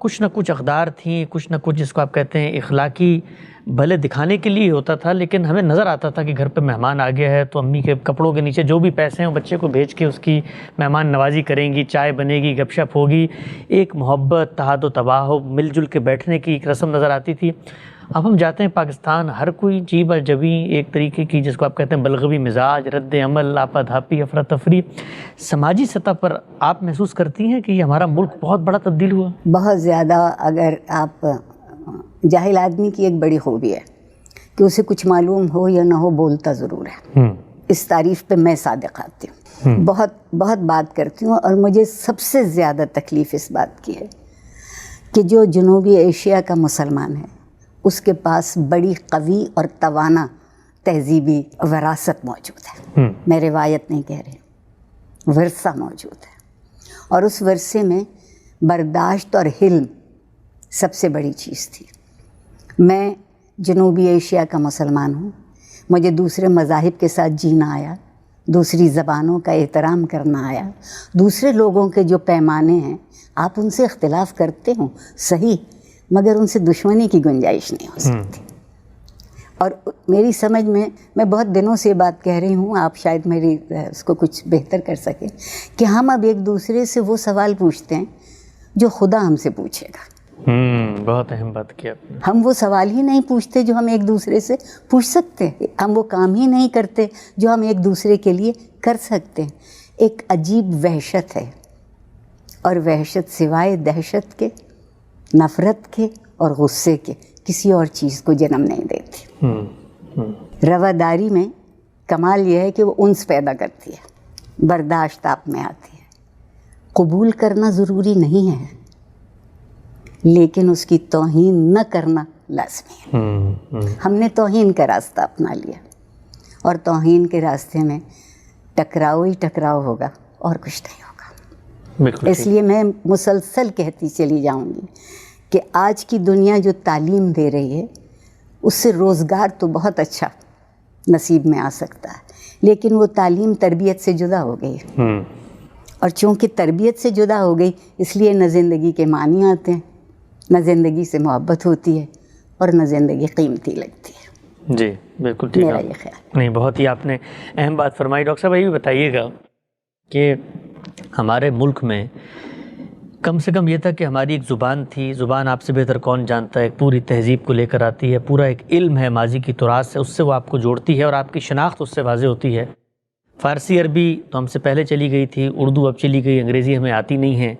کچھ نہ کچھ اقدار تھیں، کچھ نہ کچھ جس کو آپ کہتے ہیں اخلاقی بھلے دکھانے کے لیے ہوتا تھا، لیکن ہمیں نظر آتا تھا کہ گھر پہ مہمان آ گیا ہے تو امی کے کپڑوں کے نیچے جو بھی پیسے ہیں وہ بچے کو بھیج کے اس کی مہمان نوازی کریں گی، چائے بنے گی، گپ شپ ہوگی، ایک محبت، تحاد و تباہ، مل جل کے بیٹھنے کی ایک رسم نظر آتی تھی۔ اب ہم جاتے ہیں پاکستان، ہر کوئی جیب الجبی ایک طریقے کی جس کو آپ کہتے ہیں بلغوی مزاج، رد عمل، آپا دھاپی، افراتفری۔ سماجی سطح پر آپ محسوس کرتی ہیں کہ یہ ہمارا ملک بہت بڑا تبدیل ہوا؟ بہت زیادہ۔ اگر آپ جاہل آدمی کی ایک بڑی خوبی ہے کہ اسے کچھ معلوم ہو یا نہ ہو بولتا ضرور ہے۔ اس تعریف پہ میں صادق آتی ہوں، بہت بہت بات کرتی ہوں، اور مجھے سب سے زیادہ تکلیف اس بات کی ہے کہ جو جنوبی ایشیا کا مسلمان ہے اس کے پاس بڑی قوی اور توانا تہذیبی وراثت موجود ہے۔ میں روایت نہیں کہہ رہی، ورثہ موجود ہے، اور اس ورثے میں برداشت اور حلم سب سے بڑی چیز تھی۔ میں جنوبی ایشیا کا مسلمان ہوں، مجھے دوسرے مذاہب کے ساتھ جینا آیا، دوسری زبانوں کا احترام کرنا آیا، دوسرے لوگوں کے جو پیمانے ہیں آپ ان سے اختلاف کرتے ہوں صحیح، مگر ان سے دشمنی کی گنجائش نہیں ہو سکتی۔ اور میری سمجھ میں بہت دنوں سے یہ بات کہہ رہی ہوں، آپ شاید میری اس کو کچھ بہتر کر سکیں، کہ ہم اب ایک دوسرے سے وہ سوال پوچھتے ہیں جو خدا ہم سے پوچھے گا۔ بہت اہم بات کیا آپ نے۔ ہم وہ سوال ہی نہیں پوچھتے جو ہم ایک دوسرے سے پوچھ سکتے ہیں، ہم وہ کام ہی نہیں کرتے جو ہم ایک دوسرے کے لیے کر سکتے ہیں۔ ایک عجیب وحشت ہے، اور وحشت سوائے دہشت کے، نفرت کے اور غصے کے کسی اور چیز کو جنم نہیں دیتی۔ رواداری میں کمال یہ ہے کہ وہ انس پیدا کرتی ہے، برداشت آپ میں آتی ہے، قبول کرنا ضروری نہیں ہے لیکن اس کی توہین نہ کرنا لازمی ہے۔ ہم نے توہین کا راستہ اپنا لیا، اور توہین کے راستے میں ٹکراؤ ہی ٹکراؤ ہوگا اور کچھ نہیں ہوگا۔ اس لیے میں مسلسل کہتی چلی جاؤں گی کہ آج کی دنیا جو تعلیم دے رہی ہے اس سے روزگار تو بہت اچھا نصیب میں آ سکتا ہے، لیکن وہ تعلیم تربیت سے جدا ہو گئی، اور چونکہ تربیت سے جدا ہو گئی اس لیے نہ زندگی کے معنی آتے ہیں، نہ زندگی سے محبت ہوتی ہے، اور نہ زندگی قیمتی لگتی ہے۔ جی بالکل ٹھیک ہے، میرا یہ خیال۔ نہیں بہت ہی آپ نے اہم بات فرمائی۔ ڈاکٹر صاحب یہ بھی بتائیے گا کہ ہمارے ملک میں کم سے کم یہ تھا کہ ہماری ایک زبان تھی، زبان آپ سے بہتر کون جانتا ہے، ایک پوری تہذیب کو لے کر آتی ہے، پورا ایک علم ہے ماضی کی تراث سے، اس سے وہ آپ کو جوڑتی ہے اور آپ کی شناخت اس سے واضح ہوتی ہے۔ فارسی عربی تو ہم سے پہلے چلی گئی تھی، اردو اب چلی گئی، انگریزی ہمیں آتی نہیں ہے۔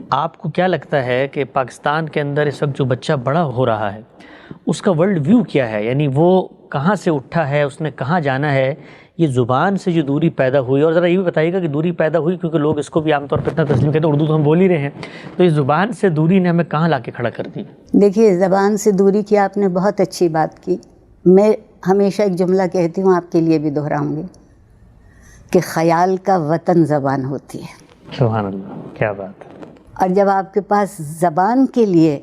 آپ کو کیا لگتا ہے کہ پاکستان کے اندر اس وقت جو بچہ بڑا ہو رہا ہے اس کا ورلڈ ویو کیا ہے؟ یعنی وہ کہاں سے اٹھا ہے، اس نے کہاں جانا ہے؟ یہ زبان سے جو دوری پیدا ہوئی، اور ذرا یہ بھی بتائیے گا کہ دوری پیدا ہوئی کیونکہ لوگ اس کو بھی عام طور پر اتنا تسلیم کہتے ہیں اردو تو ہم بول ہی رہے ہیں، تو اس زبان سے دوری نے ہمیں کہاں لا کے کھڑا کر دی؟ دیکھیے، زبان سے دوری کی آپ نے بہت اچھی بات کی۔ میں ہمیشہ ایک جملہ کہتی ہوں، آپ کے لیے بھی دہراؤں گی، کہ خیال کا وطن زبان ہوتی ہے۔ سبحان اللہ، کیا بات ہے۔ اور جب آپ کے پاس زبان کے لیے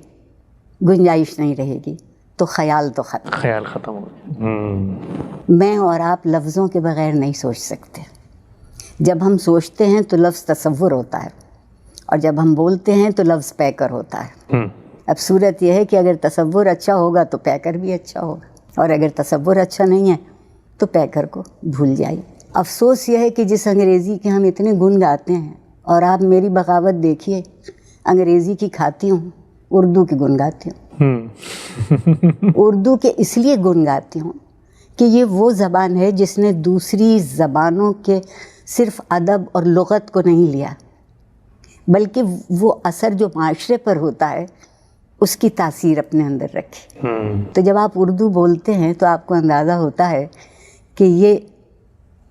گنجائش نہیں رہے گی تو خیال تو ختم، خیال ختم ہو گیا۔ میں اور آپ لفظوں کے بغیر نہیں سوچ سکتے۔ جب ہم سوچتے ہیں تو لفظ تصور ہوتا ہے، اور جب ہم بولتے ہیں تو لفظ پیکر ہوتا ہے۔ اب صورت یہ ہے کہ اگر تصور اچھا ہوگا تو پیکر بھی اچھا ہوگا، اور اگر تصور اچھا نہیں ہے تو پیکر کو بھول جائیے۔ افسوس یہ ہے کہ جس انگریزی کے ہم اتنے گن گاتے ہیں، اور آپ میری بغاوت دیکھیے، انگریزی کی کھاتی ہوں، اردو کی گن گاتی ہوں۔ اردو کے اس لیے گن گاتی ہوں کہ یہ وہ زبان ہے جس نے دوسری زبانوں کے صرف ادب اور لغت کو نہیں لیا، بلکہ وہ اثر جو معاشرے پر ہوتا ہے اس کی تاثیر اپنے اندر رکھی۔ تو جب آپ اردو بولتے ہیں تو آپ کو اندازہ ہوتا ہے کہ یہ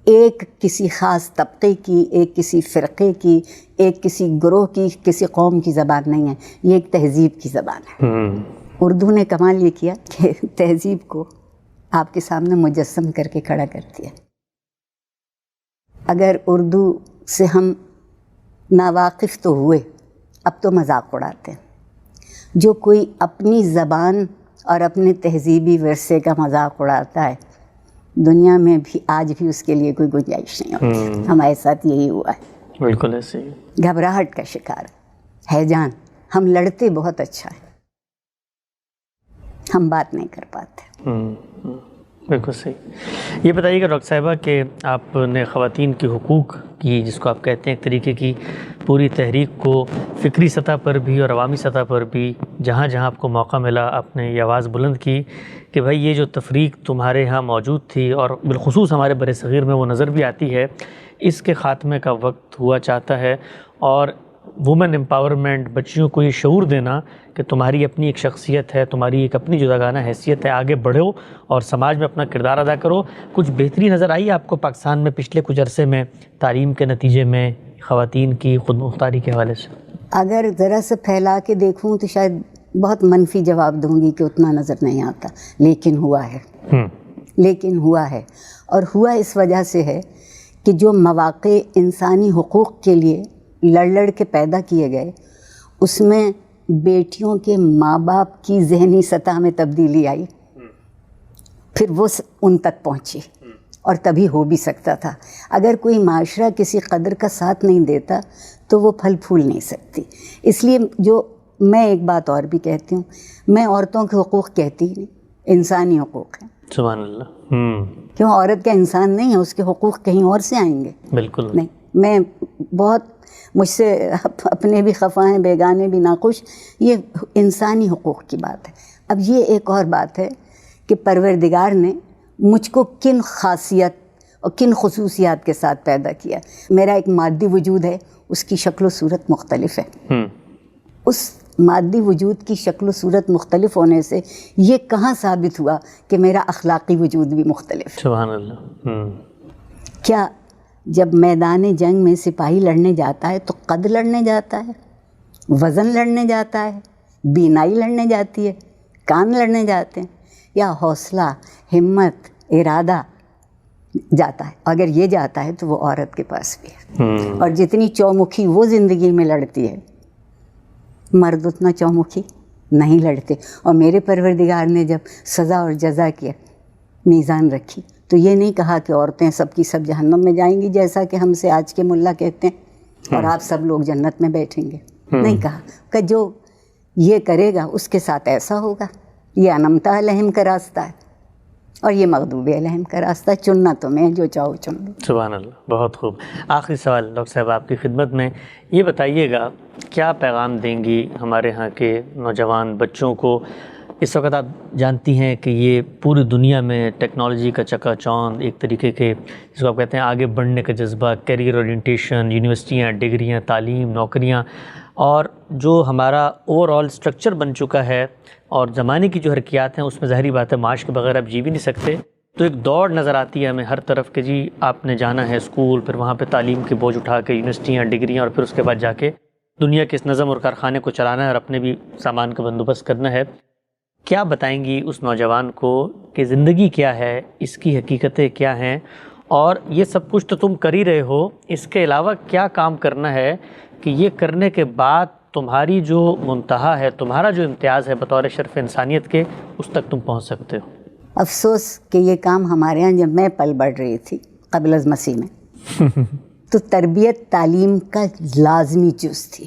ایک کسی خاص طبقے کی، ایک کسی فرقے کی، ایک کسی گروہ کی، کسی قوم کی زبان نہیں ہے، یہ ایک تہذیب کی زبان ہے۔ اردو نے کمال یہ کیا کہ تہذیب کو آپ کے سامنے مجسم کر کے کھڑا کرتی ہے۔ اگر اردو سے ہم ناواقف تو ہوئے، اب تو مذاق اڑاتے ہیں۔ جو کوئی اپنی زبان اور اپنے تہذیبی ورثے کا مذاق اڑاتا ہے، دنیا میں بھی آج بھی اس کے لیے کوئی گنجائش نہیں ہوتی۔ ہمارے ساتھ یہی ہوا ہے، بالکل ایسے ہی۔ گھبراہٹ کا شکار، ہیجان، ہم لڑتے بہت اچھا ہے، ہم بات نہیں کر پاتے۔ بالکل صحیح۔ یہ بتائیے گا ڈاکٹر صاحبہ کہ آپ نے خواتین کے حقوق کی، جس کو آپ کہتے ہیں ایک طریقے کی پوری تحریک کو فکری سطح پر بھی اور عوامی سطح پر بھی جہاں جہاں آپ کو موقع ملا آپ نے یہ آواز بلند کی کہ بھائی یہ جو تفریق تمہارے ہاں موجود تھی اور بالخصوص ہمارے بر صغیر میں وہ نظر بھی آتی ہے، اس کے خاتمے کا وقت ہوا چاہتا ہے، اور وومن امپاورمنٹ، بچیوں کو یہ شعور دینا کہ تمہاری اپنی ایک شخصیت ہے، تمہاری ایک اپنی جداگانہ حیثیت ہے، آگے بڑھو اور سماج میں اپنا کردار ادا کرو۔ کچھ بہتری نظر آئی آپ کو پاکستان میں پچھلے کچھ عرصے میں تعلیم کے نتیجے میں خواتین کی خود مختاری کے حوالے سے؟ اگر ذرا سے پھیلا کے دیکھوں تو شاید بہت منفی جواب دوں گی کہ اتنا نظر نہیں آتا، لیکن ہوا ہے، لیکن ہوا ہے، اور ہوا اس وجہ سے ہے کہ جو مواقع انسانی حقوق کے لیے لڑ کے پیدا کیے گئے، اس میں بیٹیوں کے ماں باپ کی ذہنی سطح میں تبدیلی آئی، پھر وہ ان تک پہنچی، اور تبھی ہو بھی سکتا تھا۔ اگر کوئی معاشرہ کسی قدر کا ساتھ نہیں دیتا تو وہ پھل پھول نہیں سکتی۔ اس لیے جو میں ایک بات اور بھی کہتی ہوں، میں عورتوں کے حقوق کہتی ہی نہیں، انسانی حقوق ہیں۔ سبحان اللہ۔ کیوں عورت کا انسان نہیں ہے، اس کے حقوق کہیں اور سے آئیں گے؟ بالکل نہیں۔ میں بہت، مجھ سے اپنے بھی خفا ہیں، بیگانے بھی ناخوش، یہ انسانی حقوق کی بات ہے۔ اب یہ ایک اور بات ہے کہ پروردگار نے مجھ کو کن خاصیت اور کن خصوصیات کے ساتھ پیدا کیا۔ میرا ایک مادی وجود ہے، اس کی شکل و صورت مختلف ہے۔ اس مادی وجود کی شکل و صورت مختلف ہونے سے یہ کہاں ثابت ہوا کہ میرا اخلاقی وجود بھی مختلف ہے؟ سبحان اللہ۔ کیا جب میدان جنگ میں سپاہی لڑنے جاتا ہے تو قد لڑنے جاتا ہے، وزن لڑنے جاتا ہے، بینائی لڑنے جاتی ہے، کان لڑنے جاتے ہیں، یا حوصلہ، ہمت، ارادہ جاتا ہے؟ اگر یہ جاتا ہے تو وہ عورت کے پاس بھی ہے، اور جتنی چومکھی وہ زندگی میں لڑتی ہے، مرد اتنا چومکھی نہیں لڑتے۔ اور میرے پروردگار نے جب سزا اور جزا کی میزان رکھی تو یہ نہیں کہا کہ عورتیں سب کی سب جہنم میں جائیں گی جیسا کہ ہم سے آج کے ملا کہتے ہیں، اور آپ سب لوگ جنت میں بیٹھیں گے۔ نہیں کہا کہ جو یہ کرے گا اس کے ساتھ ایسا ہوگا۔ یہ انمتا علیہم کا راستہ ہے اور یہ مغضوب علیہم کا راستہ ہے، چننا تمہیں جو چاہو چن لو۔ سبحان اللہ، بہت خوب۔ آخری سوال ڈاکٹر صاحب آپ کی خدمت میں، یہ بتائیے گا کیا پیغام دیں گی ہمارے ہاں کے نوجوان بچوں کو؟ اس وقت آپ جانتی ہیں کہ یہ پوری دنیا میں ٹیکنالوجی کا چکا چوند، ایک طریقے کے جس کو آپ کہتے ہیں آگے بڑھنے کا جذبہ، کیریئر اورینٹیشن، یونیورسٹیاں، ڈگریاں، تعلیم، نوکریاں، اور جو ہمارا اوور آل اسٹرکچر بن چکا ہے اور زمانے کی جو حرکیات ہیں اس میں ظاہری بات ہے معاش کے بغیر آپ جی بھی نہیں سکتے، تو ایک دوڑ نظر آتی ہے ہمیں ہر طرف کہ جی آپ نے جانا ہے اسکول، پھر وہاں پہ تعلیم کے بوجھ اٹھا کے یونیورسٹیاں، ڈگریاں، اور پھر اس کے بعد جا کے دنیا کے اس نظم اور کارخانے کو چلانا ہے اور اپنے بھی سامان کا بندوبست کرنا ہے۔ کیا بتائیں گی اس نوجوان کو کہ زندگی کیا ہے، اس کی حقیقتیں کیا ہیں، اور یہ سب کچھ تو تم کر ہی رہے ہو، اس کے علاوہ کیا کام کرنا ہے کہ یہ کرنے کے بعد تمہاری جو منتہا ہے، تمہارا جو امتیاز ہے بطور شرف انسانیت کے، اس تک تم پہنچ سکتے ہو؟ افسوس کہ یہ کام ہمارے ہاں جب میں پل بڑھ رہی تھی قبل از مسیح میں تو تربیت تعلیم کا لازمی جز تھی۔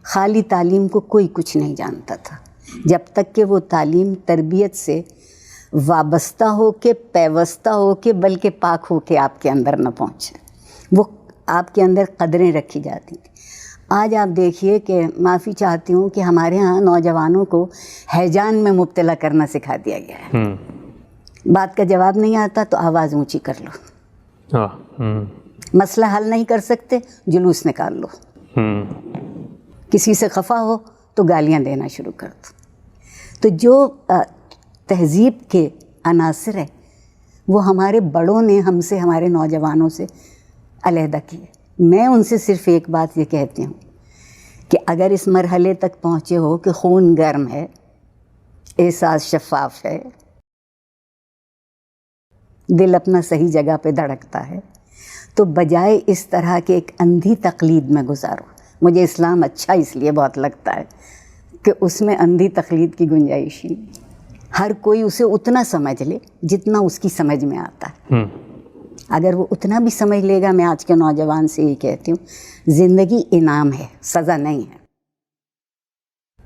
خالی تعلیم کو کوئی کچھ نہیں جانتا تھا جب تک کہ وہ تعلیم تربیت سے وابستہ ہو کے، پیوستہ ہو کے، بلکہ پاک ہو کے آپ کے اندر نہ پہنچے، وہ آپ کے اندر قدریں رکھی جاتی تھیں۔ آج آپ دیکھیے کہ معافی چاہتی ہوں کہ ہمارے ہاں نوجوانوں کو ہیجان میں مبتلا کرنا سکھا دیا گیا ہے۔ بات کا جواب نہیں آتا تو آواز اونچی کر لو، مسئلہ حل نہیں کر سکتے جلوس نکال لو، کسی سے خفا ہو تو گالیاں دینا شروع کر دو۔ تو جو تہذیب کے عناصر ہیں وہ ہمارے بڑوں نے ہم سے، ہمارے نوجوانوں سے علیحدہ کیے۔ میں ان سے صرف ایک بات یہ کہتی ہوں کہ اگر اس مرحلے تک پہنچے ہو کہ خون گرم ہے، احساس شفاف ہے، دل اپنا صحیح جگہ پہ دھڑکتا ہے، تو بجائے اس طرح کے ایک اندھی تقلید میں گزارو۔ مجھے اسلام اچھا اس لیے بہت لگتا ہے کہ اس میں اندھی تقلید کی گنجائش ہی نہیں، ہر کوئی اسے اتنا سمجھ لے جتنا اس کی سمجھ میں آتا ہے۔ اگر وہ اتنا بھی سمجھ لے گا، میں آج کے نوجوان سے یہ کہتی ہوں، زندگی انعام ہے، سزا نہیں ہے۔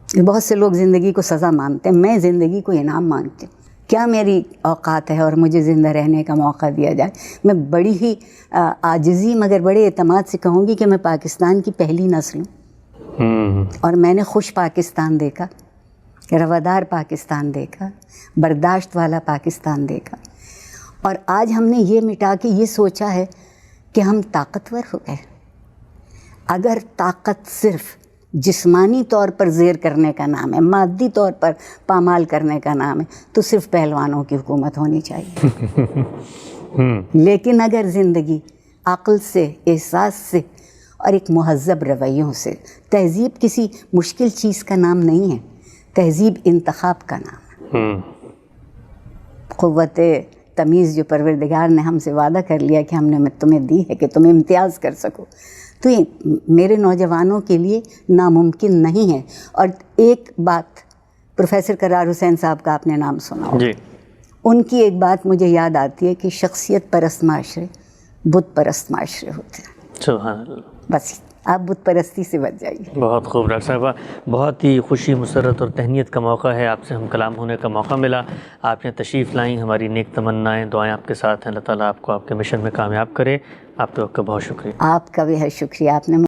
بہت سے لوگ زندگی کو سزا مانتے ہیں، میں زندگی کو انعام مانتی ہوں. کیا میری اوقات ہے اور مجھے زندہ رہنے کا موقع دیا جائے. میں بڑی ہی عاجزی مگر بڑے اعتماد سے کہوں گی کہ میں پاکستان کی پہلی نسل ہوں، اور میں نے خوش پاکستان دیکھا، روادار پاکستان دیکھا، برداشت والا پاکستان دیکھا. اور آج ہم نے یہ مٹا کے یہ سوچا ہے کہ ہم طاقتور ہو گئے. اگر طاقت صرف جسمانی طور پر زیر کرنے کا نام ہے، مادی طور پر پامال کرنے کا نام ہے، تو صرف پہلوانوں کی حکومت ہونی چاہیے. لیکن اگر زندگی عقل سے، احساس سے اور ایک مہذب رویوں سے، تہذیب کسی مشکل چیز کا نام نہیں ہے، تہذیب انتخاب کا نام ہے. قوت تمیز جو پروردگار نے ہم سے وعدہ کر لیا کہ ہم نے تمہیں دی ہے کہ تم امتیاز کر سکو، تو یہ میرے نوجوانوں کے لیے ناممکن نہیں ہے. اور ایک بات، پروفیسر قرار حسین صاحب کا آپ نے نام سنا ہوگا، ان کی ایک بات مجھے یاد آتی ہے کہ شخصیت پرست معاشرے بت پرست معاشرے ہوتے ہیں. سبحان اللہ. بس آپ بت پرستی سے بچ جائیے. بہت خوب ڈاکٹر صاحبہ، بہت ہی خوشی، مسرت اور تہنیت کا موقع ہے، آپ سے ہم کلام ہونے کا موقع ملا. آپ نے تشریف لائیں، ہماری نیک تمنائیں، دعائیں آپ کے ساتھ ہیں. اللہ تعالیٰ آپ کو آپ کے مشن میں کامیاب کرے. آپ کے وقت کا بہت شکریہ. آپ کا بھی ہے شکریہ. آپ نے